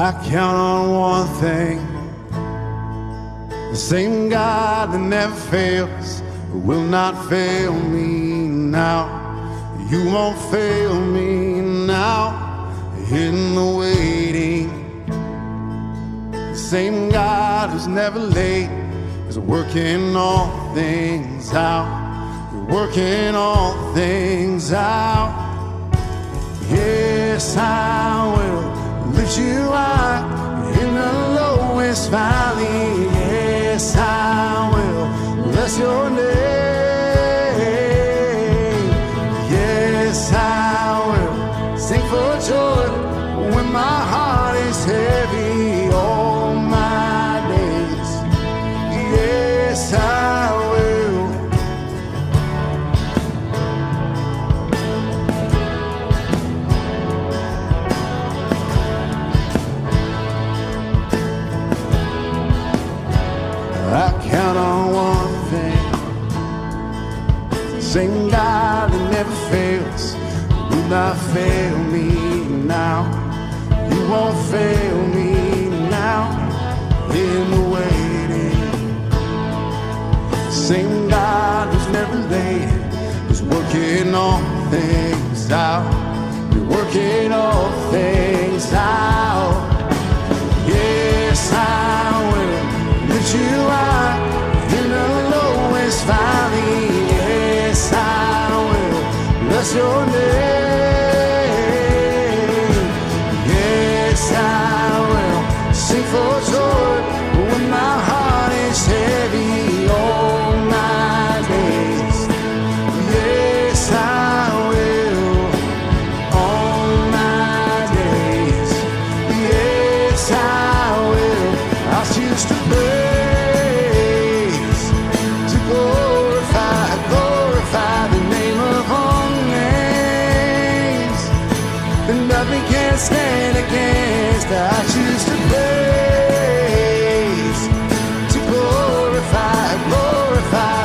I count on one thing, the same God that never fails will not fail me now. You won't fail me now in the waiting. The same God who's never late is working all things out. You're working all things out. Yes, I will lift you high in the lowest valley. Yes, I will bless your name. Yes, I will sing for joy when my heart is heavy all my days. Yes, I will. I count on one thing, the same God that never fails will not fail me now. You won't fail me now in the waiting. Same God who's never late is working all things out. You're working all things out. Yes, I will lift you high in the lowest valley. Yes, I will bless your name. Yes, I will sing for joy when my heart is heavy all my days. Yes, I will all my days. Yes, I will. I'll choose to praise, to glorify the name of all names. And nothing can stand against. I choose to praise, to glorify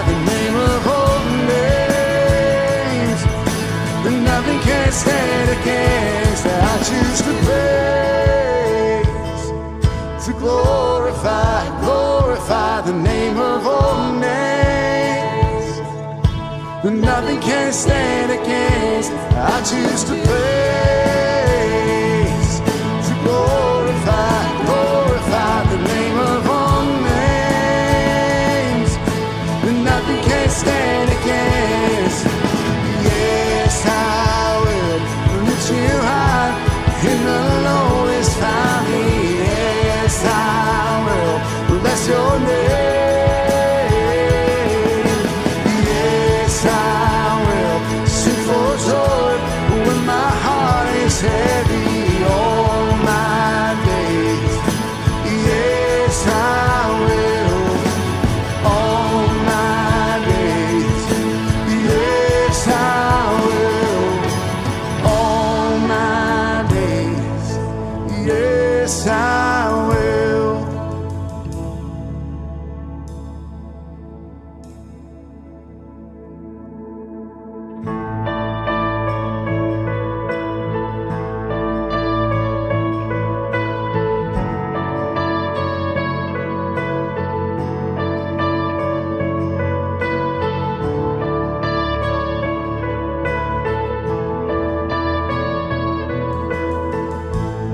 the name of all names. And nothing can stand against. I choose to praise, to glorify the name of all names. And nothing can stand against. I choose to praise, to glorify the name of all names. And nothing can stand against. Yes, I will lift you high in the lowest valley. Yes, I will bless your name. Yes, I will sing for joy when my heart is heavy all my days. Yes, I will all my days. Yes, I will all my days. Yes, I will.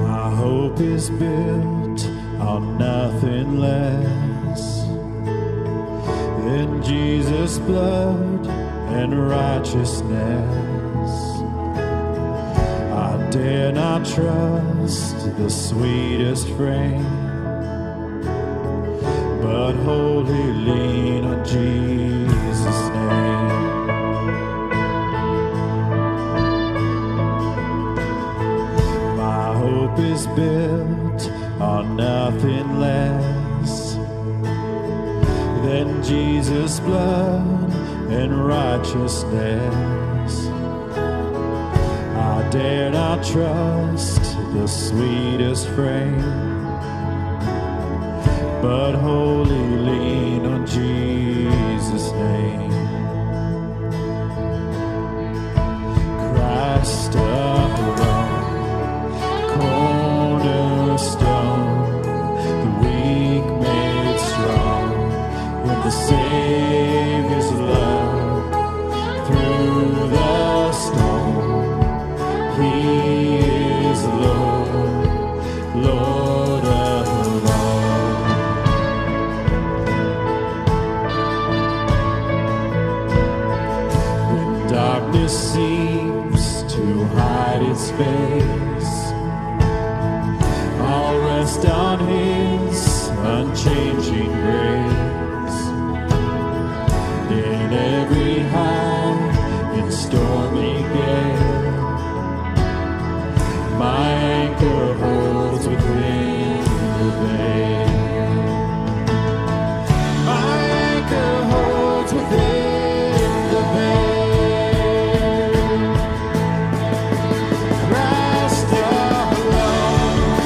My hope is built on nothing less than Jesus' blood and righteousness. I dare not trust the sweetest frame, but wholly lean on Jesus' name. My hope is built on nothing less than Jesus' blood and righteousness. I dare not trust the sweetest frame, but wholly lean on Jesus' name. Christ alone, cornerstone. Lord of all. When darkness seems to hide its face, I'll rest on His unchanging grace. In every high and stormy gale, my anchor holds within the veil. My anchor holds within the veil. Christ alone,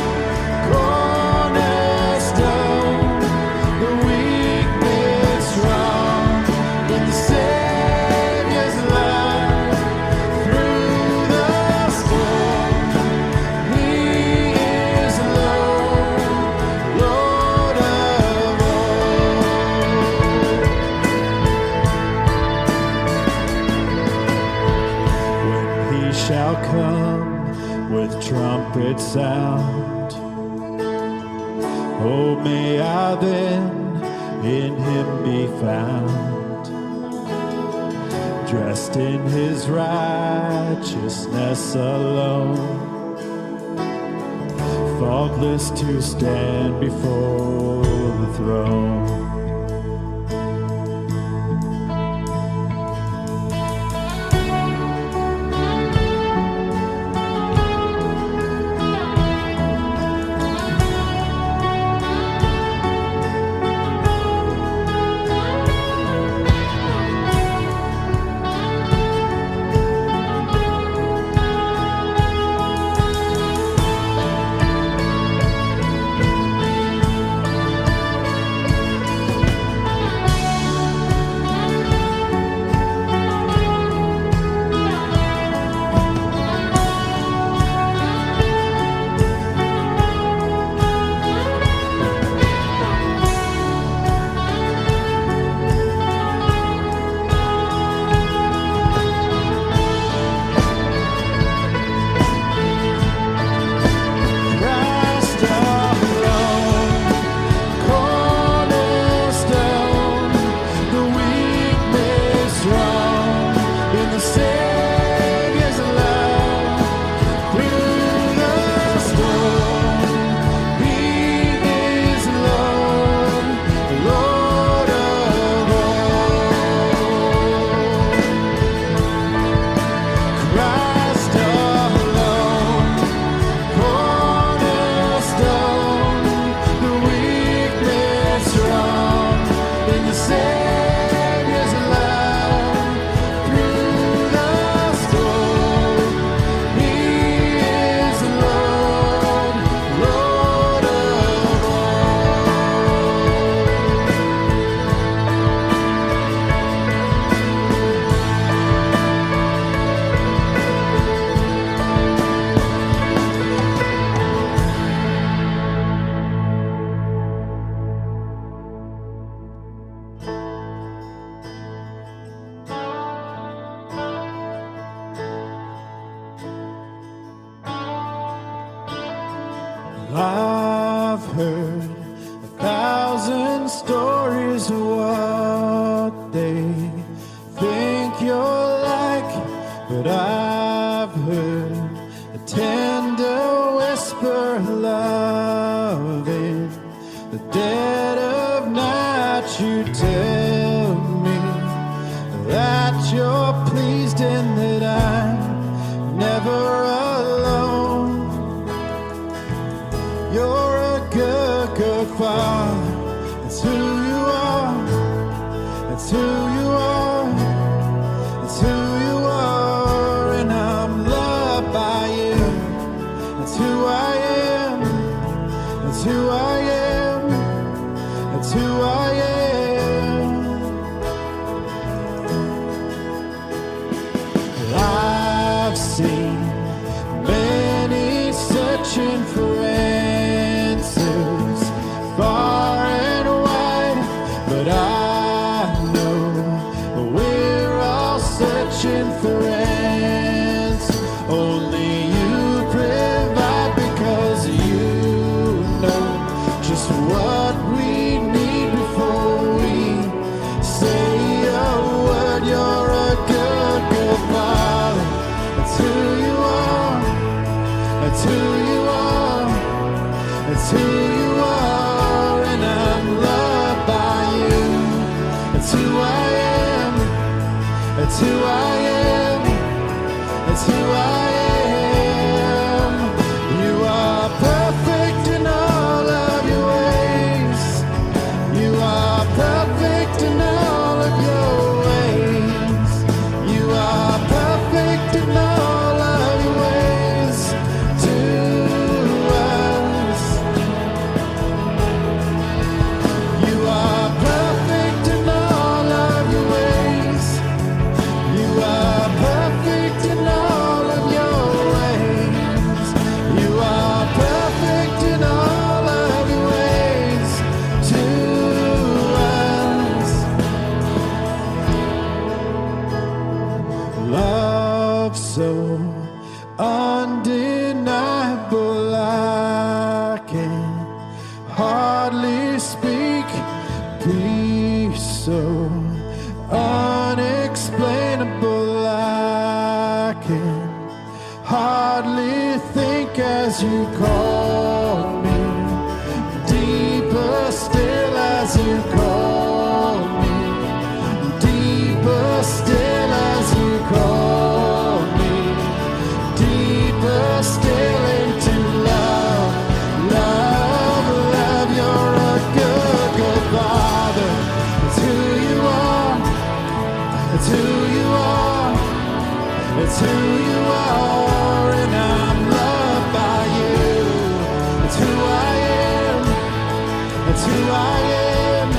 cornerstone, the weak made strong in the Savior's love through the storm. He is Lord, Lord of all. When He shall come with trumpet sound, oh, may I then in Him be found, dressed in His righteousness alone, faultless to stand before the throne. Christ alone, cornerstone, the weak made strong in the Savior's love through the storm. He is Lord, Lord of all. Christ alone, cornerstone, the weak made strong in the Savior's love through the storm. He is Lord, Lord of I've heard 1,000 stories of what they think you're like, but I've heard a tender whisper of love in the dead of night. You tell me that you're pleased and that I'm never alone. You're a good, good father. That's who you are. That's who you are. That's who you are. And I'm loved by you. That's who I am. That's who I am. That's who I am. I've seen many searching for answers far and wide, but I know we're all searching for answers. Only you provide, because you just what we need before we say a word. You're a good, good Father. That's who you are. That's who you are. That's who you are. And I'm loved by you. That's who I am. That's who I am. That's who I am. You are perfect in all of your ways. You are perfect in all of your ways. You are perfect in all of your ways to us. You are perfect in all of your ways. You are perfect in all of your ways. You are perfect in all of your ways to us. Love so undeniable, I can hardly speak. Peace so unexplainable, I can hardly think as you call me. Deeper still as you call me. Deeper still as you call me. Deeper still into love. Love, love, you're a good, good Father. It's who you are. It's who you are. It's who you are. And I'm loved by you. It's who I am. It's who I am.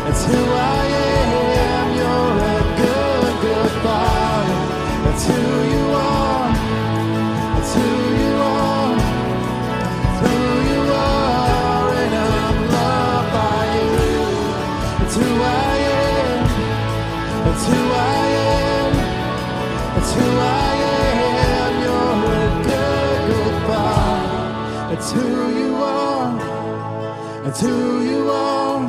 It's who I am. You're a good, good Father. It's who you are. It's who you are. It's who you are. And I'm loved by you. It's who I am. It's who I am. It's who I am. You're a good, good Father. It's who you are. It's who you are.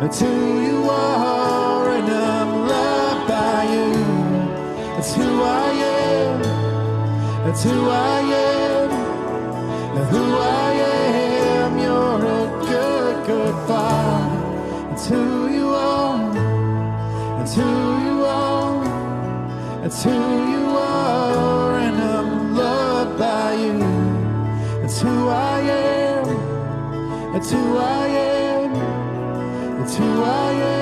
It's who you are. And I'm loved by you. It's who I am. It's who I am. It's who I am. You're a good, good Father. It's who you are. It's who you are. It's who you are. And I'm loved by you. It's who I am. It's who I am. It's who I am.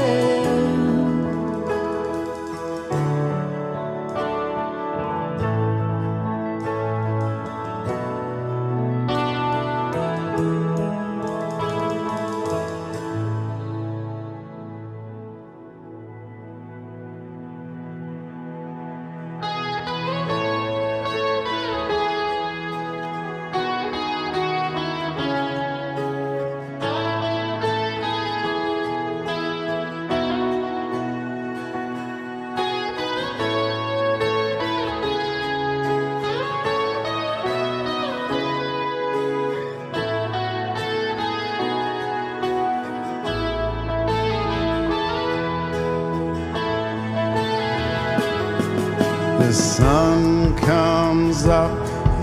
The sun comes up,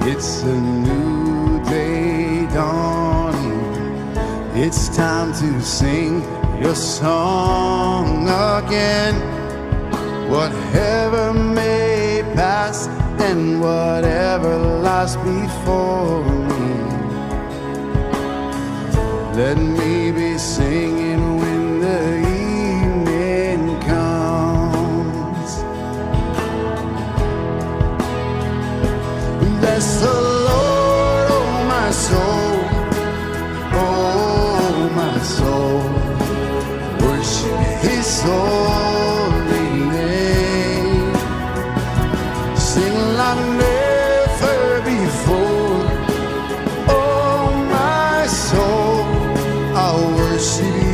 it's a new day dawning. It's time to sing your song again. Whatever may pass and whatever lies before me, let me be singing when the evening comes. Bless the Lord, oh my soul, oh my soul. Worship His holy name. Sing like never before. Oh my soul, I'll worship You.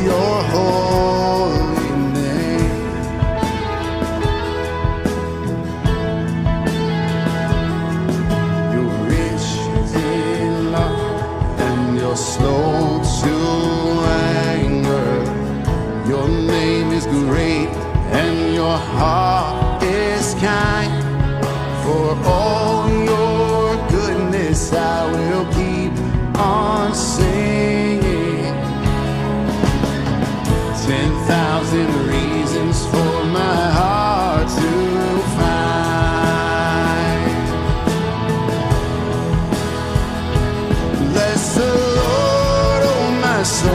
You're slow to anger. Your name is great and your heart is kind. For all your goodness I will keep on singing. 10,000 reasons for my heart to find. Bless the Lord, oh my soul,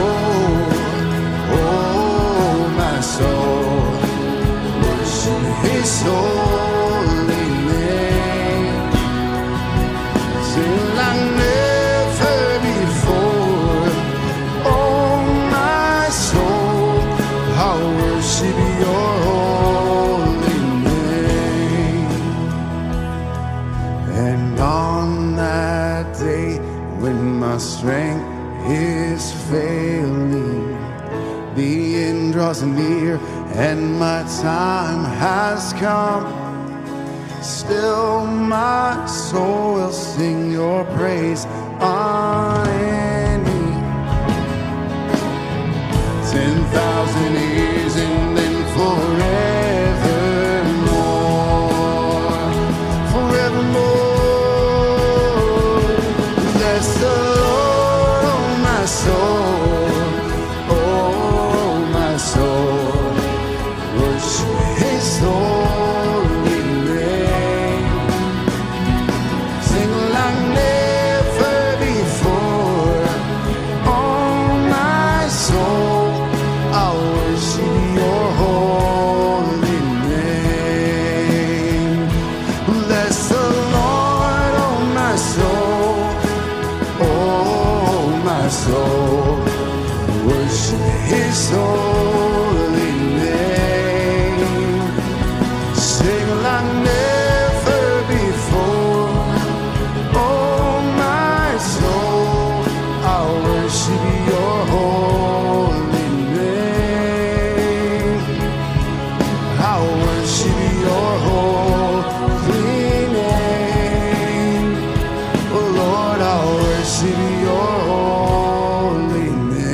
oh my soul. Worship His holy name till like never before. Oh my soul, I'll worship your holy name. And on that day when my strength is failing, the end draws near and my time has come, still my soul will sing your praise unending. 10,000 years and then forevermore, forevermore. Bless the Lord, oh my soul, oh my soul. Worship His holy name. Sing like never before. Oh my soul, I'll worship your holy name. Bless the Lord, oh my soul, oh my soul. Worship His holy name. Sing like never before. Oh my soul, I'll worship your holy name. I'll worship your holy name. Oh Lord, I'll worship your holy name.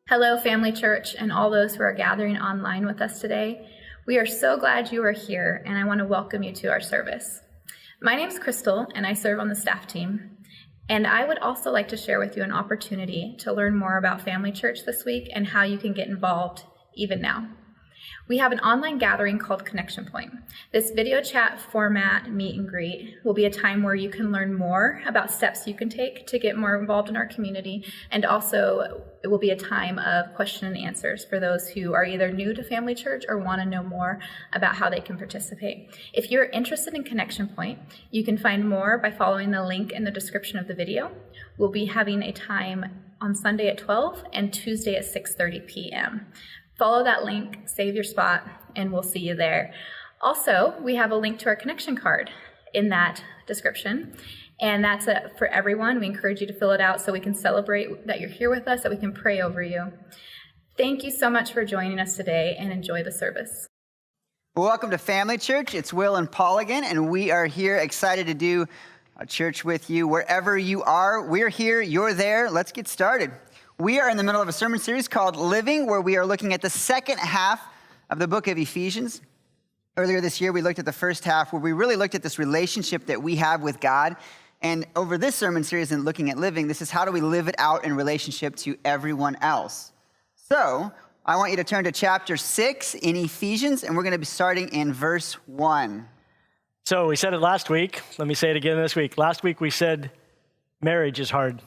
Hello, Family Church, and all those who are gathering online with us today. We are so glad you are here, and I want to welcome you to our service. My name is Crystal, and I serve on the staff team. And I would also like to share with you an opportunity to learn more about Family Church this week and how you can get involved even now. We have an online gathering called Connection Point. This video chat format meet and greet will be a time where you can learn more about steps you can take to get more involved in our community, and also it will be a time of question and answers for those who are either new to Family Church or want to know more about how they can participate. If you're interested in Connection Point, you can find more by following the link in the description of the video. We'll be having a time on Sunday at 12 and Tuesday at 6:30 p.m. Follow that link, save your spot, and we'll see you there. Also, we have a link to our connection card in that description, and that's for everyone. We encourage you to fill it out so we can celebrate that you're here with us, that we can pray over you. Thank you so much for joining us today, and enjoy the service. Welcome to Family Church. It's Will and Paul again, and we are here excited to do a church with you wherever you are. We're here, you're there. Let's get started. We are in the middle of a sermon series called Living, where we are looking at the second half of the book of Ephesians. Earlier this year, we looked at the first half, where we really looked at this relationship that we have with God. And over this sermon series and looking at living, this is how do we live it out in relationship to everyone else. So I want you to turn to chapter 6 in Ephesians, and we're going to be starting in verse 1. So we said it last week. Let me say it again this week. Last week we said marriage is hard.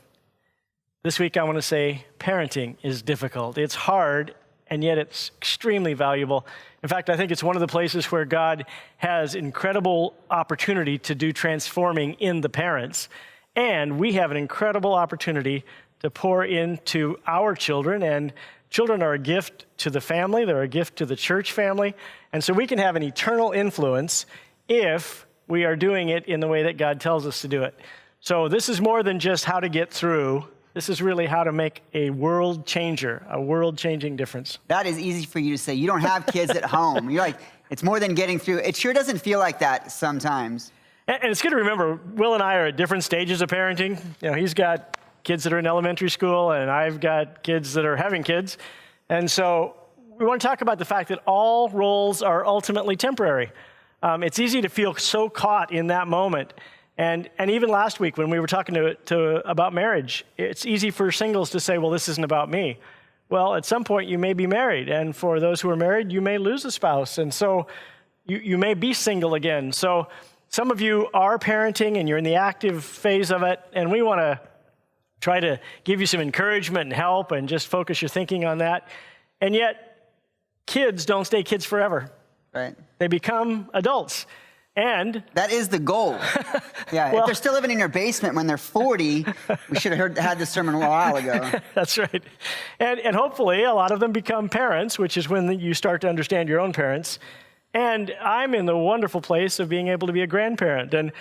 This week I want to say parenting is difficult. It's hard, and yet it's extremely valuable. In fact, I think it's one of the places where God has incredible opportunity to do transforming in the parents. And we have an incredible opportunity to pour into our children. And children are a gift to the family. They're a gift to the church family. And so we can have an eternal influence if we are doing it in the way that God tells us to do it. So this is more than just how to get through. This is really how to make a world changer, a world-changing difference. That is easy for you to say. You don't have kids at home. You're like, it's more than getting through. It sure doesn't feel like that sometimes. And it's good to remember, Will and I are at different stages of parenting. You know, he's got kids that are in elementary school, and I've got kids that are having kids. And so we want to talk about the fact that all roles are ultimately temporary. It's easy to feel so caught in that moment. And even last week when we were talking about marriage, it's easy for singles to say, well, this isn't about me. Well, at some point you may be married, and for those who are married, you may lose a spouse, and so you may be single again. So some of you are parenting and you're in the active phase of it, and we want to try to give you some encouragement and help and just focus your thinking on that. And yet, kids don't stay kids forever. Right. They become adults. And that is the goal. Yeah, well, if they're still living in your basement when they're 40, we should have had this sermon a while ago. That's right. And hopefully a lot of them become parents, which is when you start to understand your own parents. And I'm in the wonderful place of being able to be a grandparent. And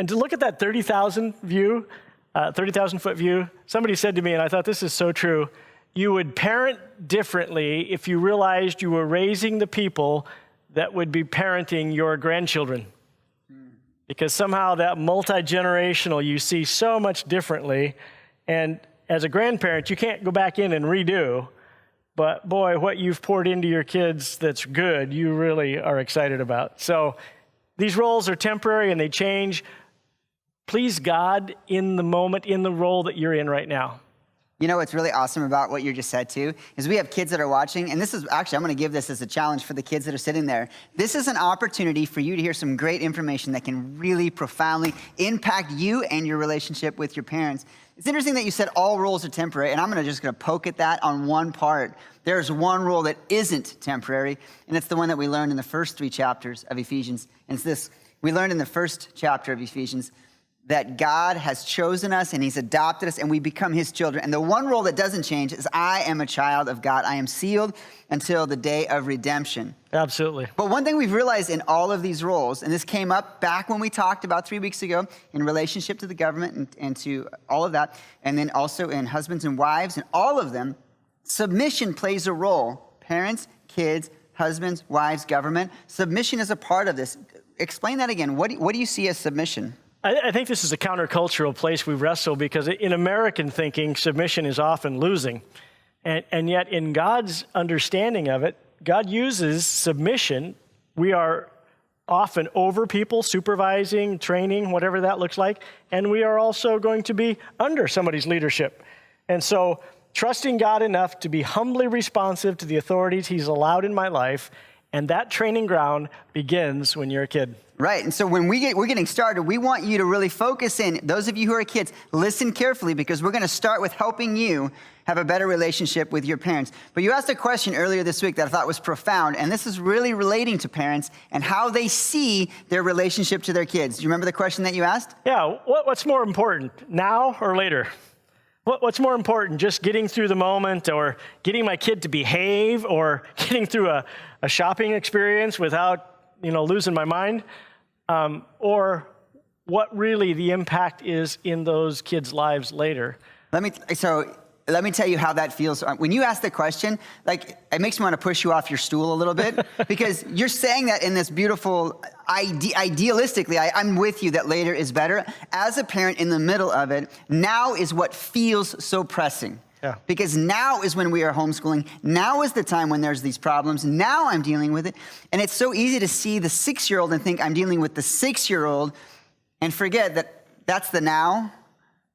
to look at that 30,000 foot view, somebody said to me, and I thought this is so true, you would parent differently if you realized you were raising the people that would be parenting your grandchildren. Because somehow that multi-generational you see so much differently. And as a grandparent, you can't go back in and redo. But boy, what you've poured into your kids that's good, you really are excited about. So these roles are temporary and they change. Please God in the moment, in the role that you're in right now. You know what's really awesome about what you just said too, is we have kids that are watching, and this is actually, I'm gonna give this as a challenge for the kids that are sitting there. This is an opportunity for you to hear some great information that can really profoundly impact you and your relationship with your parents. It's interesting that you said all roles are temporary, and I'm just gonna poke at that on one part. There's one role that isn't temporary, and it's the one that we learned in the first 3 chapters of Ephesians. And it's this, we learned in the first chapter of Ephesians that God has chosen us and he's adopted us and we become his children. And the one role that doesn't change is I am a child of God. I am sealed until the day of redemption. Absolutely. But one thing we've realized in all of these roles, and this came up back when we talked about 3 weeks ago in relationship to the government and to all of that, and then also in husbands and wives and all of them, submission plays a role. Parents, kids, husbands, wives, government. Submission is a part of this. Explain that again. What do you see as submission? I think this is a countercultural place we wrestle because in American thinking, submission is often losing. And yet in God's understanding of it, God uses submission. We are often over people, supervising, training, whatever that looks like. And we are also going to be under somebody's leadership. And so trusting God enough to be humbly responsive to the authorities he's allowed in my life. And that training ground begins when you're a kid. Right, and so when we're getting started, we want you to really focus in. Those of you who are kids, listen carefully because we're going to start with helping you have a better relationship with your parents. But you asked a question earlier this week that I thought was profound, and this is really relating to parents and how they see their relationship to their kids. Do you remember the question that you asked? Yeah, what's more important, now or later? What's more important, just getting through the moment or getting my kid to behave or getting through a shopping experience without, losing my mind? Or what really the impact is in those kids' lives later? Let me tell you how that feels. When you ask the question, it makes me want to push you off your stool a little bit because you're saying that in this beautiful, idealistically, I'm with you that later is better. As a parent in the middle of it, now is what feels so pressing. Yeah. Because now is when we are homeschooling. Now is the time when there's these problems. Now I'm dealing with it. And it's so easy to see the 6-year-old and think I'm dealing with the 6-year-old and forget that that's the now.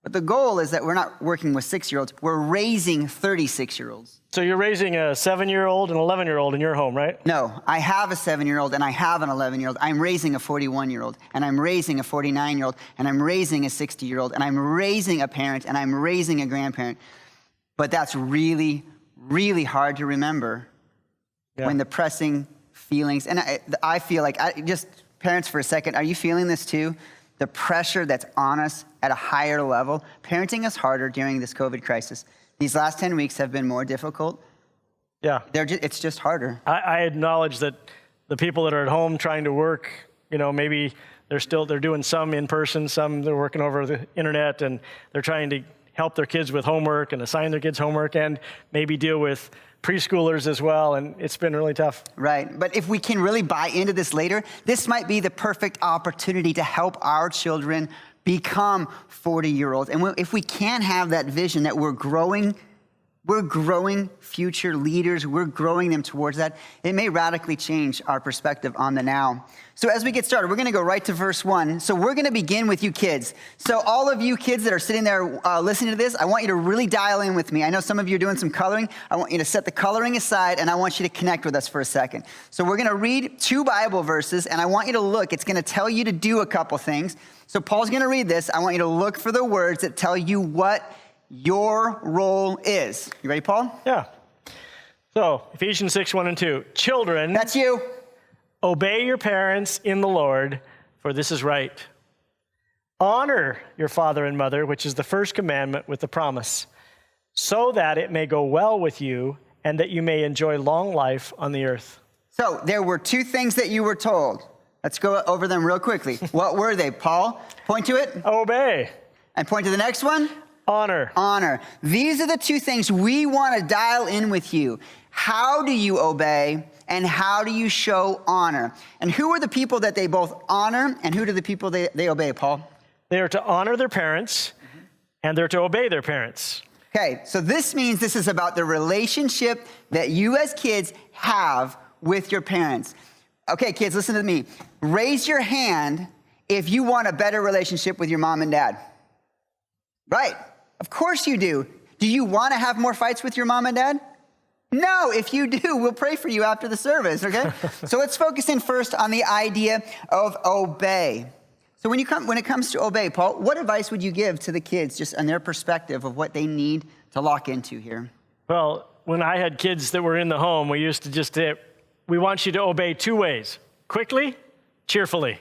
But the goal is that we're not working with 6-year-olds. We're raising 36-year-olds. So you're raising a 7-year-old and 11-year-old in your home, right? No, I have a 7-year-old and I have an 11-year-old. I'm raising a 41-year-old and I'm raising a 49-year-old and I'm raising a 60-year-old and I'm raising a parent and I'm raising a grandparent. But that's really, really hard to remember when the pressing feelings, and I feel like, just parents for a second, are you feeling this too? The pressure that's on us at a higher level. Parenting is harder during this COVID crisis. These last 10 weeks have been more difficult. Yeah. It's just harder. I acknowledge that the people that are at home trying to work, maybe They're doing some in person, some they're working over the internet, and they're trying to help their kids with homework and assign their kids homework and maybe deal with preschoolers as well, and it's been really tough. Right, but if we can really buy into this later, this might be the perfect opportunity to help our children become 40-year-olds. And if we can have that vision that we're growing future leaders, we're growing them towards that, it may radically change our perspective on the now. So as we get started, we're going to go right to verse 1. So we're going to begin with you kids. So all of you kids that are sitting there listening to this, I want you to really dial in with me. I know some of you are doing some coloring. I want you to set the coloring aside, and I want you to connect with us for a second. So we're going to read 2 Bible verses, and I want you to look. It's going to tell you to do a couple things. So Paul's going to read this. I want you to look for the words that tell you what your role is. You ready, Paul? Yeah. So Ephesians 6, 1 and 2. Children, That's you. obey your parents in the Lord, for this is right. Honor your father and mother, which is the first commandment with the promise, so that it may go well with you and that you may enjoy long life on the earth. So there were 2 things that you were told. Let's go over them real quickly. What were they, Paul? Point to it. Obey. And point to the next one. Honor. Honor. These are the 2 things we want to dial in with you. How do you obey and how do you show honor? And who are the people that they both honor and who are the people they obey, Paul? They are to honor their parents and they're to obey their parents. Okay, so this means this is about the relationship that you as kids have with your parents. Okay, kids, listen to me. Raise your hand if you want a better relationship with your mom and dad. Right, of course you do. Do you want to have more fights with your mom and dad? No, if you do, we'll pray for you after the service, okay? So let's focus in first on the idea of obey. So when it comes to obey, Paul, what advice would you give to the kids just on their perspective of what they need to lock into here? Well, when I had kids that were in the home, we used to just say, we want you to obey 2 ways, quickly, cheerfully.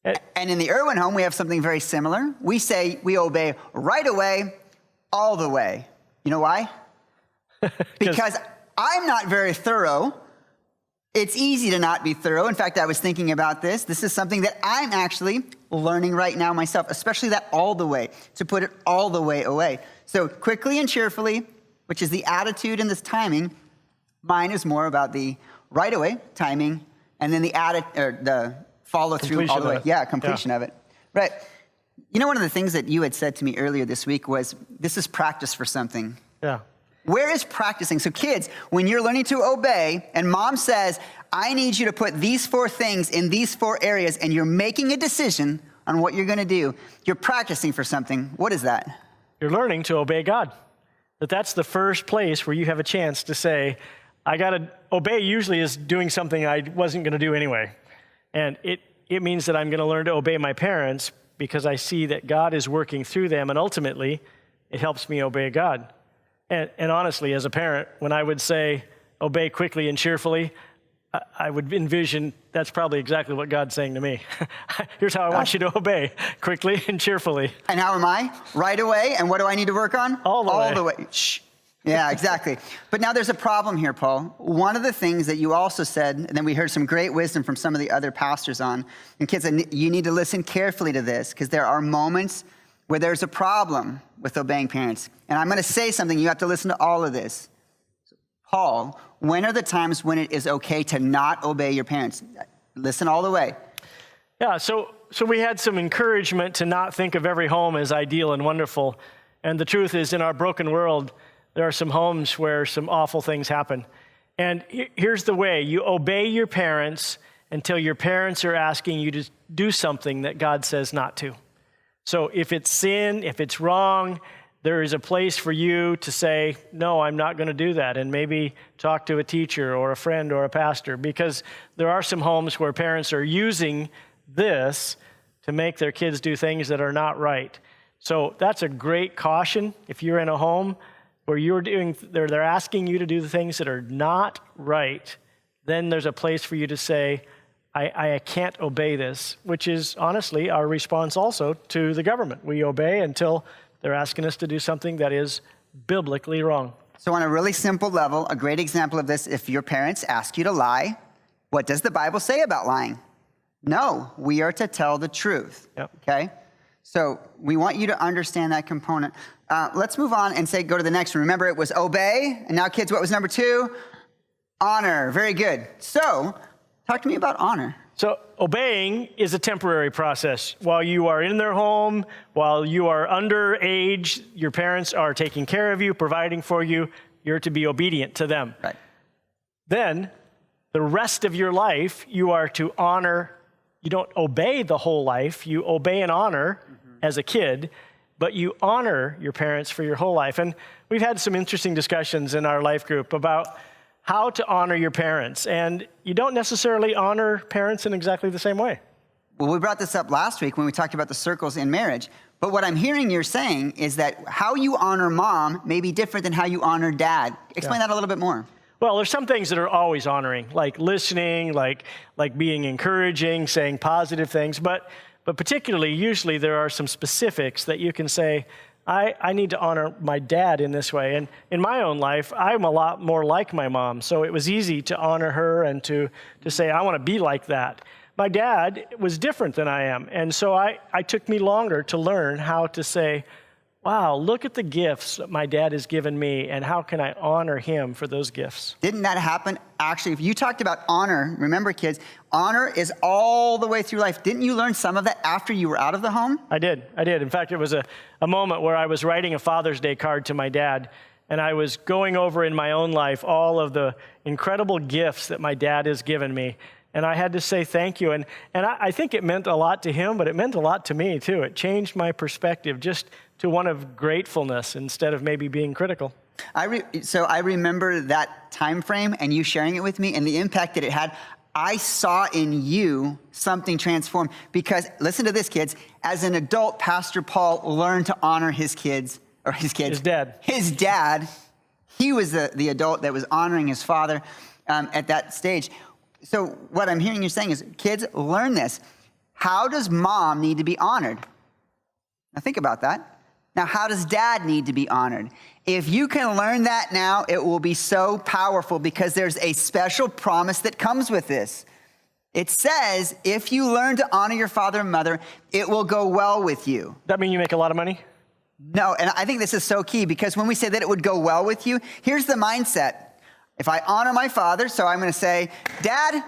And in the Irwin home, we have something very similar. We say we obey right away, all the way. You know why? Because I'm not very thorough. It's easy to not be thorough. In fact, I was thinking about this. This is something that I'm actually learning right now myself, especially that all the way, to put it all the way away. So quickly and cheerfully, which is the attitude and this timing. Mine is more about the right away timing, and then the follow through all the way. Yeah, completion of it. Right. You know, one of the things that you had said to me earlier this week was, this is practice for something. Yeah. Where is practicing? So kids, when you're learning to obey and mom says, I need you to put these 4 things in these 4 areas, and you're making a decision on what you're going to do, you're practicing for something. What is that? You're learning to obey God. That's the first place where you have a chance to say, I got to obey usually is doing something I wasn't going to do anyway. And it means that I'm going to learn to obey my parents because I see that God is working through them, and ultimately, it helps me obey God. And honestly, as a parent, when I would say, obey quickly and cheerfully, I would envision that's probably exactly what God's saying to me. Here's how I want you to obey, quickly and cheerfully. And how am I? Right away, and what do I need to work on? All the way. All the way. Shh. Yeah, exactly. But now there's a problem here, Paul. One of the things that you also said, and then we heard some great wisdom from some of the other pastors on, and kids, you need to listen carefully to this, because there are moments where there's a problem with obeying parents. And I'm going to say something, you have to listen to all of this. Paul, when are the times when it is okay to not obey your parents? Listen all the way. Yeah, so we had some encouragement to not think of every home as ideal and wonderful. And the truth is, in our broken world, there are some homes where some awful things happen. And here's the way. You obey your parents until your parents are asking you to do something that God says not to. So if it's sin, if it's wrong, there is a place for you to say, no, I'm not going to do that, and maybe talk to a teacher or a friend or a pastor, because there are some homes where parents are using this to make their kids do things that are not right. So that's a great caution. If you're in a home where they're asking you to do the things that are not right, then there's a place for you to say, I can't obey this, which is honestly our response also to the government. We obey until they're asking us to do something that is biblically wrong. So on a really simple level, a great example of this, if your parents ask you to lie, what does the Bible say about lying? No, we are to tell the truth. Yep. Okay? So we want you to understand that component. Let's move on and go to the next one. Remember, it was obey. And now, kids, what was number 2? Honor. Very good. So talk to me about honor. So obeying is a temporary process. While you are in their home, while you are underage, your parents are taking care of you, providing for you, you're to be obedient to them. Right. Then the rest of your life, you are to honor. You don't obey the whole life. You obey and honor as a kid, but you honor your parents for your whole life. And we've had some interesting discussions in our life group about how to honor your parents. And you don't necessarily honor parents in exactly the same way. Well, we brought this up last week when we talked about the circles in marriage. But what I'm hearing you're saying is that how you honor mom may be different than how you honor dad. Explain that a little bit more. Well, there's some things that are always honoring, like listening, like being encouraging, saying positive things. But particularly, usually there are some specifics that you can say, I need to honor my dad in this way. And in my own life, I'm a lot more like my mom. So it was easy to honor her and to say, I want to be like that. My dad was different than I am. And so I took me longer to learn how to say, wow, look at the gifts that my dad has given me, and how can I honor him for those gifts? Didn't that happen? Actually, if you talked about honor, remember, kids, honor is all the way through life. Didn't you learn some of that after you were out of the home? I did. In fact, it was a moment where I was writing a Father's Day card to my dad, and I was going over in my own life all of the incredible gifts that my dad has given me. And I had to say thank you. And I think it meant a lot to him, but it meant a lot to me, too. It changed my perspective just to one of gratefulness instead of maybe being critical. So I remember that time frame and you sharing it with me and the impact that it had. I saw in you something transform because, listen to this, kids, as an adult, Pastor Paul learned to honor his kids. His dad. His dad. He was the adult that was honoring his father at that stage. So what I'm hearing you saying is, kids, learn this. How does mom need to be honored? Now think about that. Now, how does dad need to be honored? If you can learn that now, it will be so powerful because there's a special promise that comes with this. It says, if you learn to honor your father and mother, it will go well with you. That mean you make a lot of money? No, and I think this is so key because when we say that it would go well with you, here's the mindset. If I honor my father, so I'm going to say, Dad,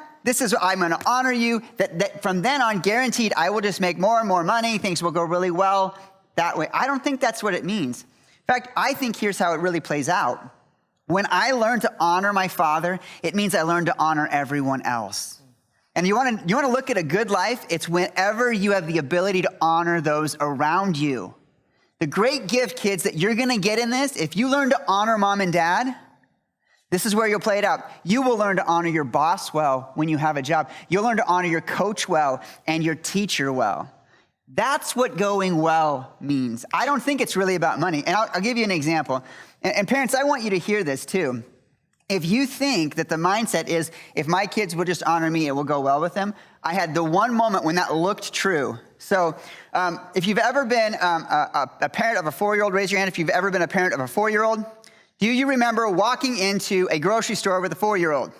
I'm going to honor you. That from then on, guaranteed, I will just make more and more money. Things will go really well that way. I don't think that's what it means. In fact, I think here's how it really plays out. When I learn to honor my father, it means I learn to honor everyone else. And you want to look at a good life? It's whenever you have the ability to honor those around you. The great gift, kids, that you're going to get in this, if you learn to honor mom and dad, this is where you'll play it out. You will learn to honor your boss well when you have a job. You'll learn to honor your coach well and your teacher well. That's what going well means. I don't think it's really about money. And I'll give you an example. And parents, I want you to hear this too. If you think that the mindset is, if my kids will just honor me, it will go well with them. I had the one moment when that looked true. So if you've ever been a parent of a 4-year-old, raise your hand if you've ever been a parent of a 4-year-old. Do you remember walking into a grocery store with a 4-year-old?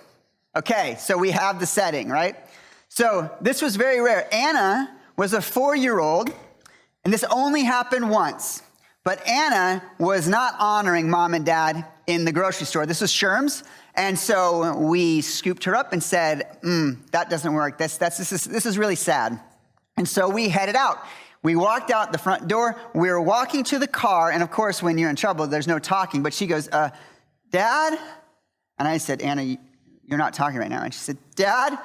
Okay, so we have the setting, right? So this was very rare. Anna was a 4-year-old, and this only happened once. But Anna was not honoring mom and dad in the grocery store. This was Sherm's, and so we scooped her up and said, that doesn't work. This is really sad. And so we headed out. We walked out the front door. We were walking to the car. And of course, when you're in trouble, there's no talking. But she goes, Dad? And I said, Anna, you're not talking right now. And she said, Dad,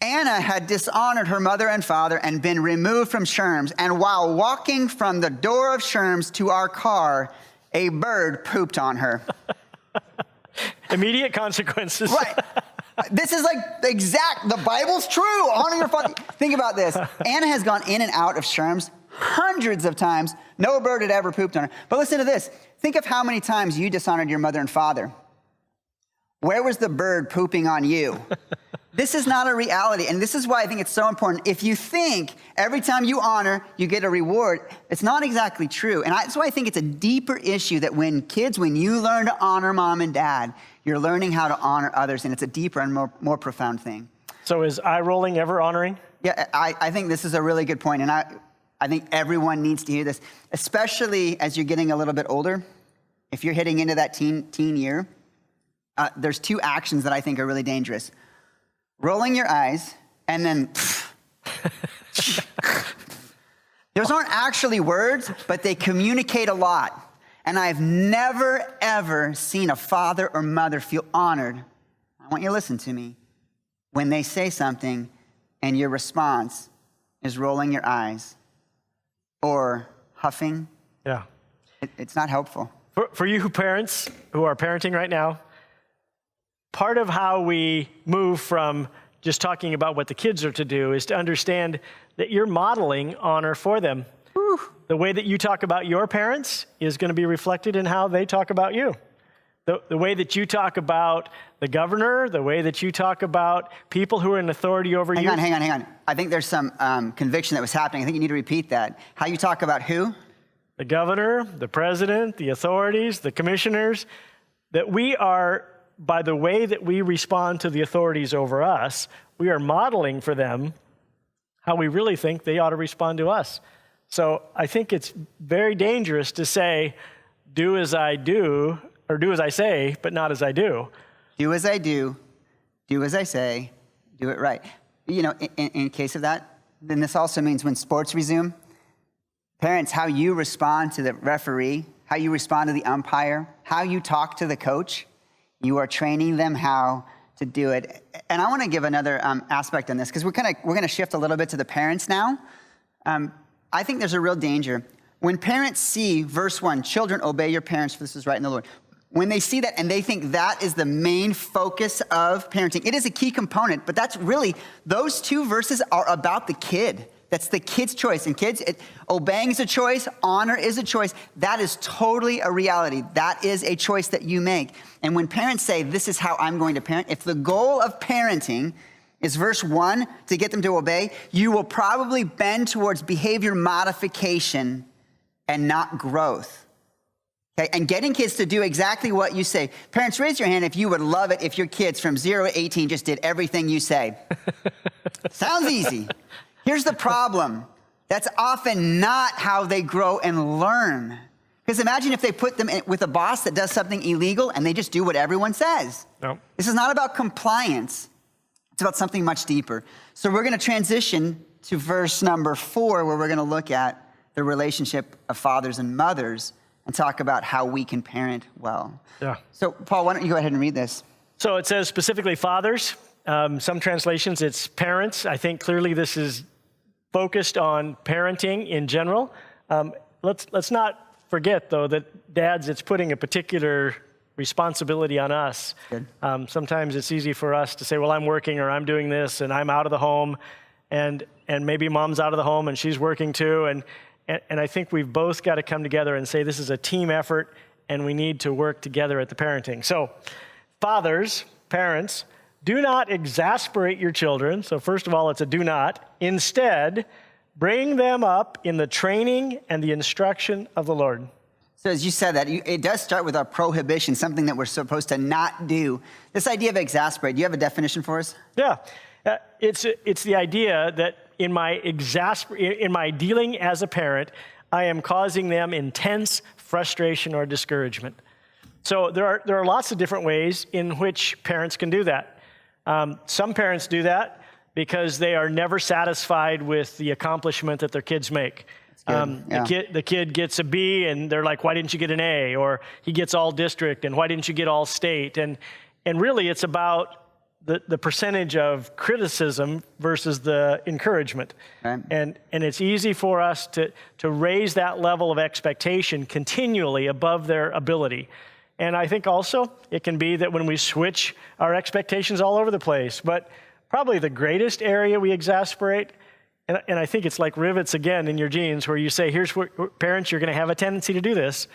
Anna had dishonored her mother and father and been removed from Sherm's. And while walking from the door of Sherm's to our car, a bird pooped on her. Immediate consequences. Right. This is like the Bible's true. Honor your father. Think about this. Anna has gone in and out of Sherm's hundreds of times. No bird had ever pooped on her. But listen to this. Think of how many times you dishonored your mother and father. Where was the bird pooping on you? This is not a reality. And this is why I think it's so important. If you think every time you honor, you get a reward, it's not exactly true. And that's why I think it's a deeper issue that when you learn to honor mom and dad, you're learning how to honor others. And it's a deeper and more profound thing. So is eye rolling ever honoring? Yeah, I think this is a really good point, and I think everyone needs to hear this, especially as you're getting a little bit older. If you're hitting into that teen year, there's two actions that I think are really dangerous. Rolling your eyes, and then those aren't actually words, but they communicate a lot. And I've never, ever seen a father or mother feel honored, I want you to listen to me, when they say something and your response is rolling your eyes or huffing. Yeah. It's not helpful. For you parents who are parenting right now, part of how we move from just talking about what the kids are to do is to understand that you're modeling honor for them. Whew. The way that you talk about your parents is going to be reflected in how they talk about you. The way that you talk about the governor, the way that you talk about people who are in authority over you. Hang on. I think there's some conviction that was happening. I think you need to repeat that. How you talk about who? The governor, the president, the authorities, the commissioners, that we are, by the way that we respond to the authorities over us, we are modeling for them how we really think they ought to respond to us. So I think it's very dangerous to say, do as I do, or do as I say, but not as I do. Do as I do as I say, do it right. You know, in case of that, then this also means when sports resume, parents, how you respond to the referee, how you respond to the umpire, how you talk to the coach, you are training them how to do it. And I want to give another aspect on this, because we're going to shift a little bit to the parents now. I think there's a real danger. When parents see verse 1, children, obey your parents, for this is right in the Lord. When they see that and they think that is the main focus of parenting, it is a key component, but that's really, those two verses are about the kid. That's the kid's choice. And kids, obeying is a choice, honor is a choice. That is totally a reality. That is a choice that you make. And when parents say, this is how I'm going to parent, if the goal of parenting is verse 1, to get them to obey, you will probably bend towards behavior modification and not growth. Okay? And getting kids to do exactly what you say. Parents, raise your hand if you would love it if your kids from 0 to 18 just did everything you say. Sounds easy. Here's the problem. That's often not how they grow and learn. Because imagine if they put them with a boss that does something illegal and they just do what everyone says. No. This is not about compliance. It's about something much deeper. So we're going to transition to verse number 4, where we're going to look at the relationship of fathers and mothers and talk about how we can parent well. Yeah. So Paul, why don't you go ahead and read this? So it says specifically fathers. Some translations, it's parents. I think clearly this is focused on parenting in general. Let's not forget, though, that dads, it's putting a particular responsibility on us. Good. Sometimes it's easy for us to say, well, I'm working or I'm doing this and I'm out of the home, and maybe mom's out of the home and she's working too. And I think we've both got to come together and say this is a team effort and we need to work together at the parenting. So fathers, parents, do not exasperate your children. So first of all, it's a do not. Instead, bring them up in the training and the instruction of the Lord. So as you said that, it does start with a prohibition, something that we're supposed to not do. This idea of exasperate, do you have a definition for us? Yeah, it's the idea that in my dealing as a parent, I am causing them intense frustration or discouragement. So there are lots of different ways in which parents can do that. Some parents do that because they are never satisfied with the accomplishment that their kids make. The kid gets a B and they're like, why didn't you get an A? Or he gets all district and why didn't you get all state? And really it's about the percentage of criticism versus the encouragement. Right. And it's easy for us to raise that level of expectation continually above their ability. And I think also it can be that when we switch our expectations all over the place, but probably the greatest area we exasperate, and I think it's like rivets again in your genes where you say, here's what parents, you're going to have a tendency to do this,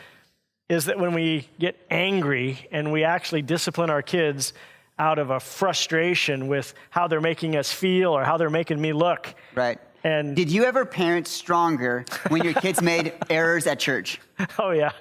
is that when we get angry and we actually discipline our kids out of a frustration with how they're making us feel or how they're making me look. Right. And did you ever parent stronger when your kids made errors at church? Oh, yeah.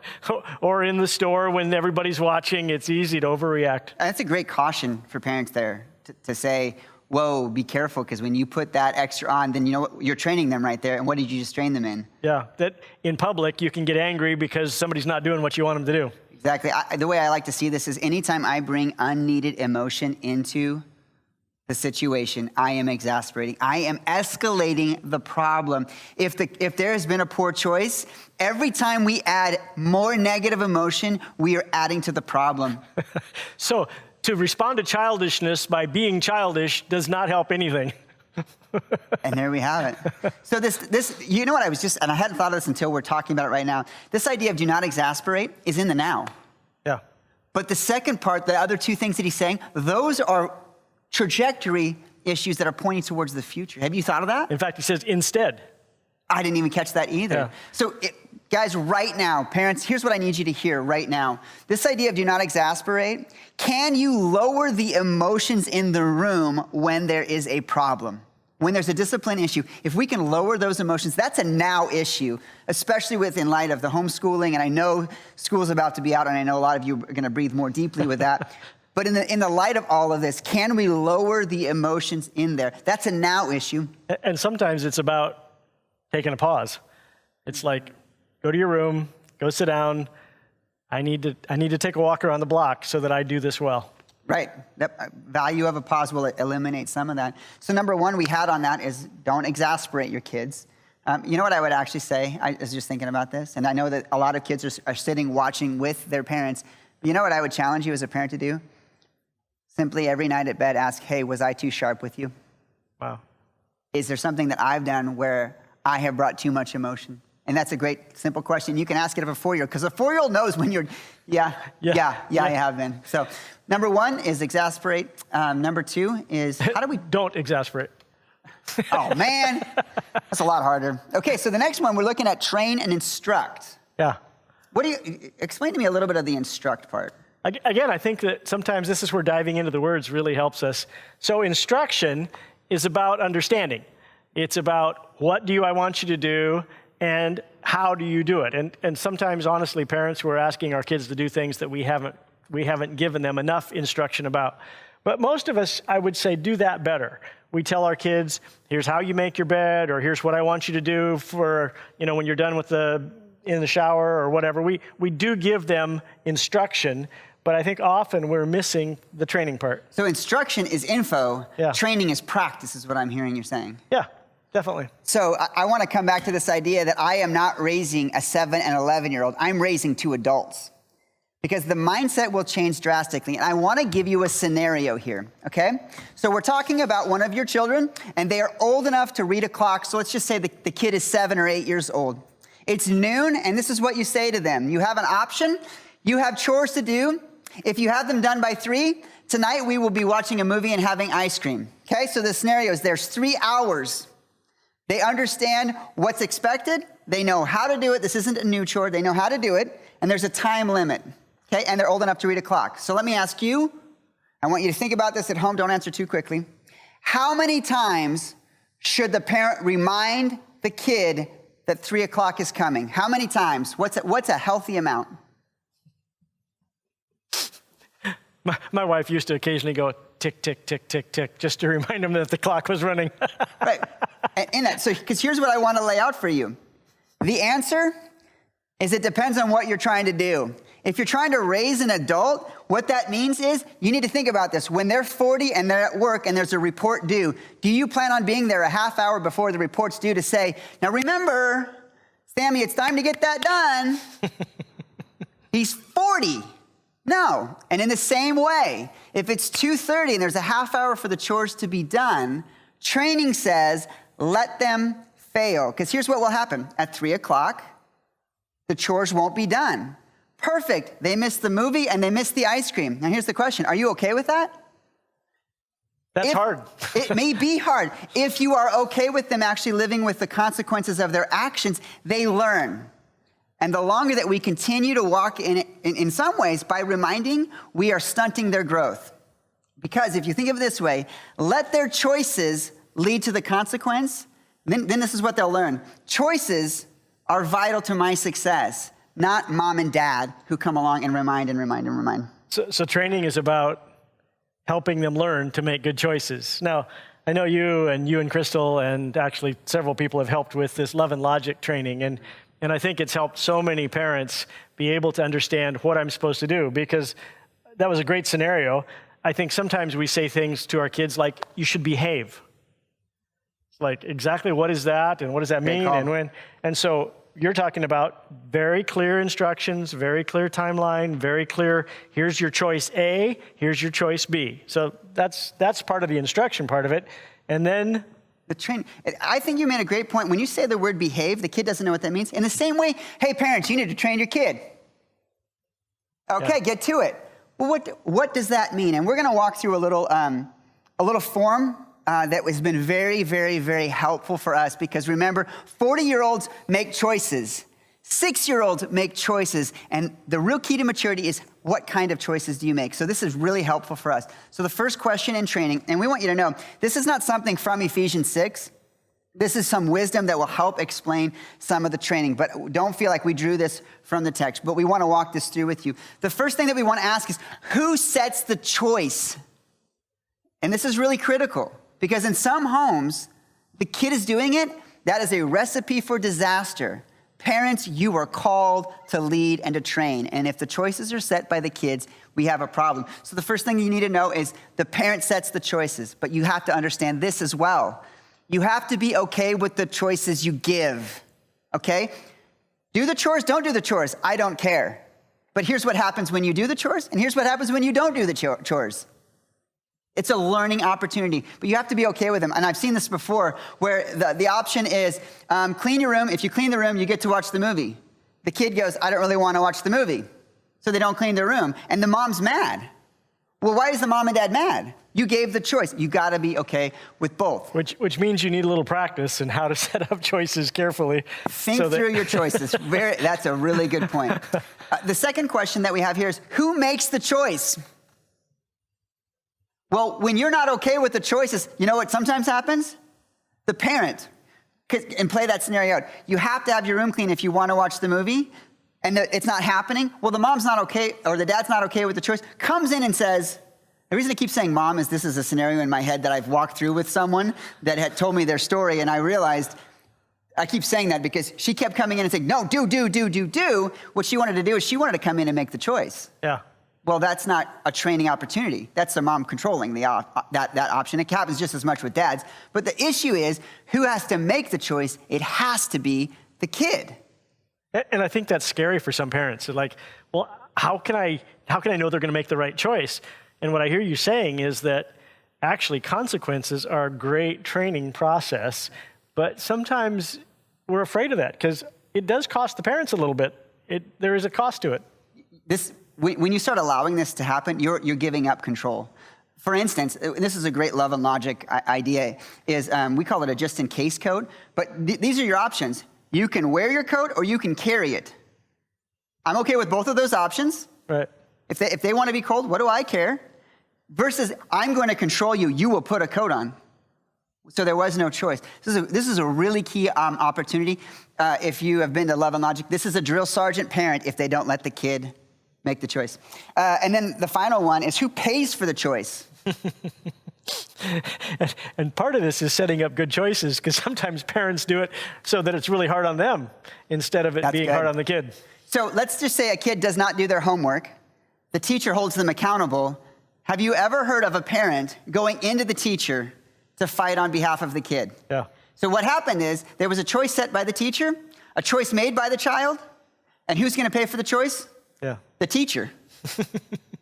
Or in the store when everybody's watching, it's easy to overreact. That's a great caution for parents there to say, whoa, be careful, because when you put that extra on, then you know what, you're training them right there. And what did you just train them in? Yeah, that in public you can get angry because somebody's not doing what you want them to do. Exactly. The way I like to see this is anytime I bring unneeded emotion into the situation, I am exasperating. I am escalating the problem. If there has been a poor choice, every time we add more negative emotion, we are adding to the problem. So to respond to childishness by being childish does not help anything. And there we have it. So this, you know what and I hadn't thought of this until we're talking about it right now. This idea of do not exasperate is in the now. Yeah. But the second part, the other two things that he's saying, those are trajectory issues that are pointing towards the future. Have you thought of that? In fact, he says instead. I didn't even catch that either. Yeah. So guys, right now, parents, here's what I need you to hear right now. This idea of do not exasperate, can you lower the emotions in the room when there is a problem? When there's a discipline issue, if we can lower those emotions, that's a now issue, especially in light of the homeschooling. And I know school's about to be out, and I know a lot of you are going to breathe more deeply with that. But in the light of all of this, can we lower the emotions in there? That's a now issue. And sometimes it's about taking a pause. It's like, go to your room, go sit down. I need to take a walk around the block so that I do this well. Right. The value of a pause will eliminate some of that. So number one we had on that is don't exasperate your kids. You know what I would actually say? I was just thinking about this, and I know that a lot of kids are sitting watching with their parents. You know what I would challenge you as a parent to do? Simply every night at bed ask, hey, was I too sharp with you? Wow. Is there something that I've done where I have brought too much emotion? And that's a great, simple question. You can ask it of a 4-year-old, because a 4-year-old knows when you're, I have been. So number one is exasperate. Number two is, how do we... Don't exasperate. Oh, man. That's a lot harder. Okay, so the next one, we're looking at train and instruct. Yeah. Explain to me a little bit of the instruct part. Again, I think that sometimes this is where diving into the words really helps us. So instruction is about understanding. It's about what do I want you to do and how do you do it? And sometimes, honestly, parents, we're asking our kids to do things that we haven't given them enough instruction about. But most of us, I would say, do that better. We tell our kids, here's how you make your bed, or here's what I want you to do for, when you're done in the shower or whatever. We do give them instruction. But I think often we're missing the training part. So instruction is info, Yeah. Training is practice, is what I'm hearing you're saying. Yeah, definitely. So I want to come back to this idea that I am not raising a 7 and 11-year-old. I'm raising 2 adults. Because the mindset will change drastically. And I want to give you a scenario here, okay? So we're talking about one of your children, and they are old enough to read a clock. So let's just say the kid is 7 or 8 years old. It's noon, and this is what you say to them. You have an option. You have chores to do. If you have them done by 3, tonight we will be watching a movie and having ice cream. Okay, so the scenario is there's 3 hours. They understand what's expected. They know how to do it. This isn't a new chore. They know how to do it. And there's a time limit. Okay, and they're old enough to read a clock. So let me ask you, I want you to think about this at home. Don't answer too quickly. How many times should the parent remind the kid that 3 o'clock is coming? How many times? What's a healthy amount? My wife used to occasionally go tick, tick, tick, tick, tick, just to remind them that the clock was running. Right. Because here's what I want to lay out for you. The answer is it depends on what you're trying to do. If you're trying to raise an adult, what that means is you need to think about this. When they're 40 and they're at work and there's a report due, do you plan on being there a half hour before the report's due to say, now remember, Sammy, it's time to get that done? He's 40. No. And in the same way, if it's 2:30 and there's a half hour for the chores to be done, training says let them fail. Because here's what will happen. At 3 o'clock, the chores won't be done. Perfect. They missed the movie and they missed the ice cream. Now here's the question. Are you okay with that? That's hard. It may be hard. If you are okay with them actually living with the consequences of their actions, they learn. And the longer that we continue to walk in some ways, by reminding, we are stunting their growth. Because if you think of it this way, let their choices lead to the consequence, then this is what they'll learn. Choices are vital to my success, not mom and dad who come along and remind and remind and remind. So training is about helping them learn to make good choices. Now, I know you and Crystal and actually several people have helped with this Love and Logic training, and I think it's helped so many parents be able to understand what I'm supposed to do, because that was a great scenario. I think sometimes we say things to our kids like, you should behave. It's like, exactly what is that, and what does that mean, and when? And so you're talking about very clear instructions, very clear timeline, very clear, here's your choice A, here's your choice B. So that's part of the instruction part of it. And then the training. I think you made a great point. When you say the word behave, the kid doesn't know what that means. In the same way, hey, parents, you need to train your kid. Okay, get to it. Well, what does that mean? And we're going to walk through a little form that has been very, very, very helpful for us, because remember, 40-year-olds make choices. 6-year-olds make choices. And the real key to maturity is, what kind of choices do you make? So this is really helpful for us. So the first question in training, and we want you to know, this is not something from Ephesians 6. This is some wisdom that will help explain some of the training, but don't feel like we drew this from the text, but we want to walk this through with you. The first thing that we want to ask is, who sets the choice? And this is really critical, because in some homes, the kid is doing it. That is a recipe for disaster. Parents, you are called to lead and to train. And if the choices are set by the kids, we have a problem. So the first thing you need to know is the parent sets the choices, but you have to understand this as well. You have to be okay with the choices you give, okay? Do the chores, don't do the chores, I don't care. But here's what happens when you do the chores, and here's what happens when you don't do the chores. It's a learning opportunity, but you have to be okay with them. And I've seen this before, where the option is clean your room. If you clean the room, you get to watch the movie. The kid goes, I don't really want to watch the movie. So they don't clean their room. And the mom's mad. Well, why is the mom and dad mad? You gave the choice. You got to be okay with both. Which means you need a little practice in how to set up choices carefully. Think through your choices. That's a really good point. The second question that we have here is, who makes the choice? Well, when you're not okay with the choices, you know what sometimes happens? The parent, and play that scenario out. You have to have your room clean if you want to watch the movie, and it's not happening. Well, the mom's not okay, or the dad's not okay with the choice, comes in and says, the reason I keep saying mom is this is a scenario in my head that I've walked through with someone that had told me their story, and I realized, I keep saying that because she kept coming in and saying, no, do. What she wanted to do is she wanted to come in and make the choice. Yeah. Well, that's not a training opportunity. That's the mom controlling that option. It happens just as much with dads. But the issue is, who has to make the choice? It has to be the kid. And I think that's scary for some parents. They're like, well, how can I know they're going to make the right choice? And what I hear you saying is that actually consequences are a great training process, but sometimes we're afraid of that because it does cost the parents a little bit. There is a cost to it. When you start allowing this to happen, you're giving up control. For instance, this is a great Love and Logic idea, is we call it a just-in-case code, but these are your options. You can wear your coat or you can carry it. I'm okay with both of those options. Right. If they want to be cold, what do I care? Versus, I'm going to control you. You will put a coat on. So there was no choice. This is a really key opportunity. If you have been to Love and Logic, this is a drill sergeant parent if they don't let the kid make the choice. And then the final one is, who pays for the choice? And part of this is setting up good choices, because sometimes parents do it so that it's really hard on them instead of it being hard on the kid. So let's just say a kid does not do their homework. The teacher holds them accountable. Have you ever heard of a parent going into the teacher to fight on behalf of the kid? Yeah. So what happened is there was a choice set by the teacher, a choice made by the child, and who's going to pay for the choice? Yeah. The teacher.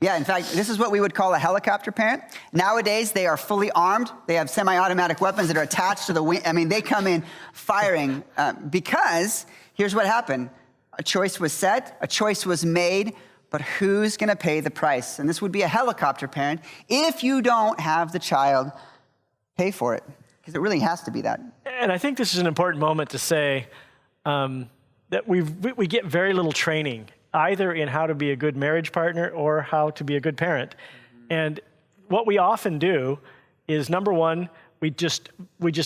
Yeah, in fact, this is what we would call a helicopter parent. Nowadays, they are fully armed. They have semi-automatic weapons that are attached to the wing. I mean, they come in firing because here's what happened. A choice was set, a choice was made, but who's going to pay the price? And this would be a helicopter parent if you don't have the child pay for it, because it really has to be that. And I think this is an important moment to say that we get very little training, either in how to be a good marriage partner or how to be a good parent. And what we often do is, number one, we just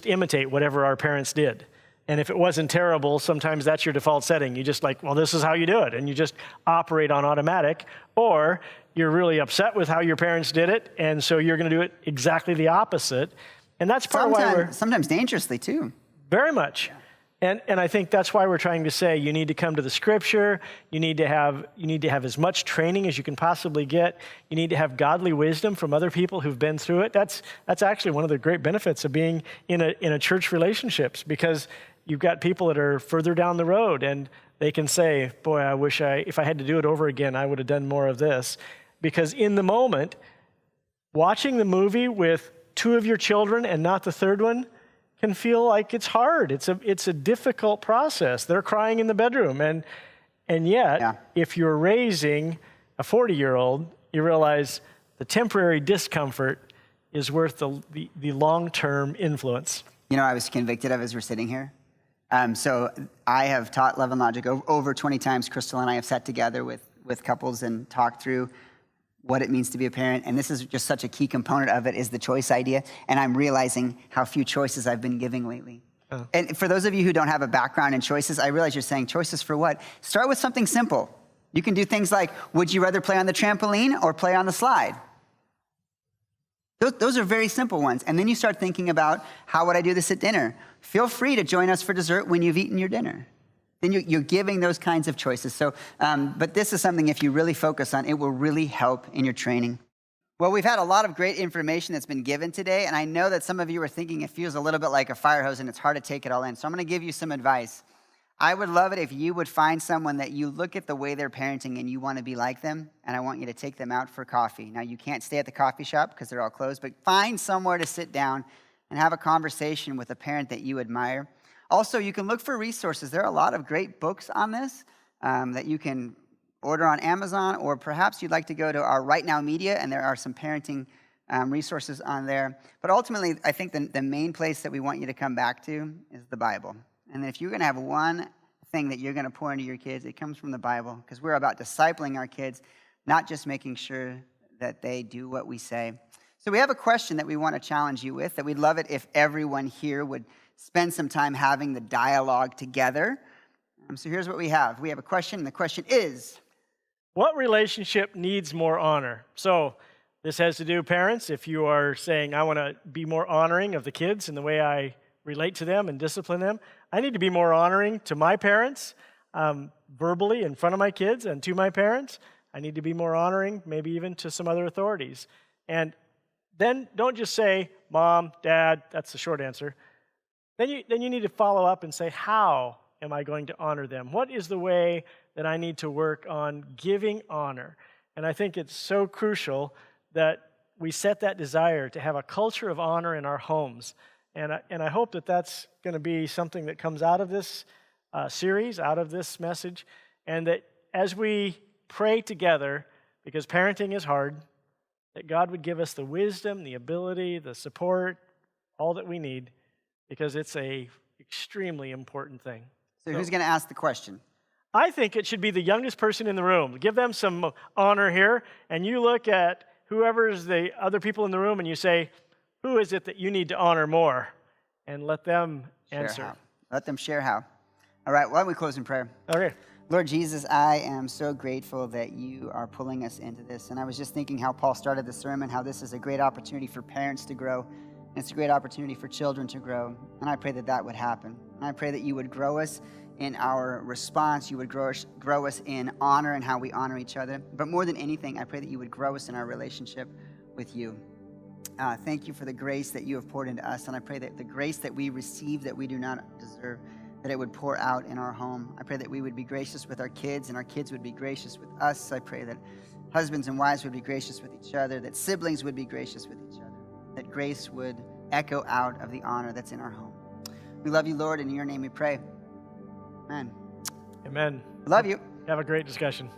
imitate whatever our parents did. And if it wasn't terrible, sometimes that's your default setting. You just like, well, this is how you do it. And you just operate on automatic. Or you're really upset with how your parents did it. And so you're going to do it exactly the opposite. And that's part of why sometimes dangerously too. Very much. Yeah. And I think that's why we're trying to say you need to come to the Scripture. You need to have as much training as you can possibly get. You need to have godly wisdom from other people who've been through it. That's actually one of the great benefits of being in a church relationships, because you've got people that are further down the road and they can say, boy, I wish if I had to do it over again, I would have done more of this. Because in the moment, watching the movie with two of your children and not the third one can feel like it's hard. It's a difficult process. They're crying in the bedroom. And yet, if you're raising a 40-year-old, you realize the temporary discomfort is worth the long-term influence. You know, I was convicted of as we're sitting here. So I have taught Love and Logic over 20 times. Crystal and I have sat together with couples and talked through what it means to be a parent. And this is just such a key component of it, is the choice idea. And I'm realizing how few choices I've been giving lately. Oh. And for those of you who don't have a background in choices, I realize you're saying choices for what? Start with something simple. You can do things like, would you rather play on the trampoline or play on the slide? Those are very simple ones. And then you start thinking about, how would I do this at dinner? Feel free to join us for dessert when you've eaten your dinner. Then you're giving those kinds of choices. So, but this is something, if you really focus on, it will really help in your training. Well, we've had a lot of great information that's been given today, and I know that some of you are thinking it feels a little bit like a fire hose and it's hard to take it all in. So I'm going to give you some advice. I would love it if you would find someone that you look at the way they're parenting and you want to be like them, and I want you to take them out for coffee. Now, you can't stay at the coffee shop because they're all closed, but find somewhere to sit down and have a conversation with a parent that you admire. Also, you can look for resources. There are a lot of great books on this that you can order on Amazon, or perhaps you'd like to go to our Right Now Media, and there are some parenting resources on there. But ultimately, I think the main place that we want you to come back to is the Bible. And if you're going to have one thing that you're going to pour into your kids, it comes from the Bible, because we're about discipling our kids, not just making sure that they do what we say. So we have a question that we want to challenge you with, that we'd love it if everyone here would spend some time having the dialogue together. So here's what we have. We have a question, and the question is, what relationship needs more honor? So this has to do, parents, if you are saying, I want to be more honoring of the kids in the way I relate to them and discipline them, I need to be more honoring to my parents, verbally in front of my kids, and to my parents. I need to be more honoring, maybe even to some other authorities. And then don't just say, Mom, Dad, that's the short answer. Then you need to follow up and say, how am I going to honor them? What is the way that I need to work on giving honor? And I think it's so crucial that we set that desire to have a culture of honor in our homes. And I hope that that's going to be something that comes out of this series, out of this message, and that as we pray together, because parenting is hard, that God would give us the wisdom, the ability, the support, all that we need, because it's a extremely important thing. So who's going to ask the question? I think it should be the youngest person in the room. Give them some honor here, and you look at whoever's the other people in the room and you say, who is it that you need to honor more? And let them answer. Let them share how. All right, why don't we close in prayer? Okay. Lord Jesus, I am so grateful that you are pulling us into this. And I was just thinking how Paul started the sermon, how this is a great opportunity for parents to grow. And it's a great opportunity for children to grow. And I pray that that would happen. And I pray that you would grow us in our response. You would grow us in honor and how we honor each other. But more than anything, I pray that you would grow us in our relationship with you. Thank you for the grace that you have poured into us. And I pray that the grace that we receive that we do not deserve, that it would pour out in our home. I pray that we would be gracious with our kids, and our kids would be gracious with us. I pray that husbands and wives would be gracious with each other, that siblings would be gracious with each other, that grace would echo out of the honor that's in our home. We love you, Lord, and in your name we pray. Amen. Amen. We love you. Have a great discussion.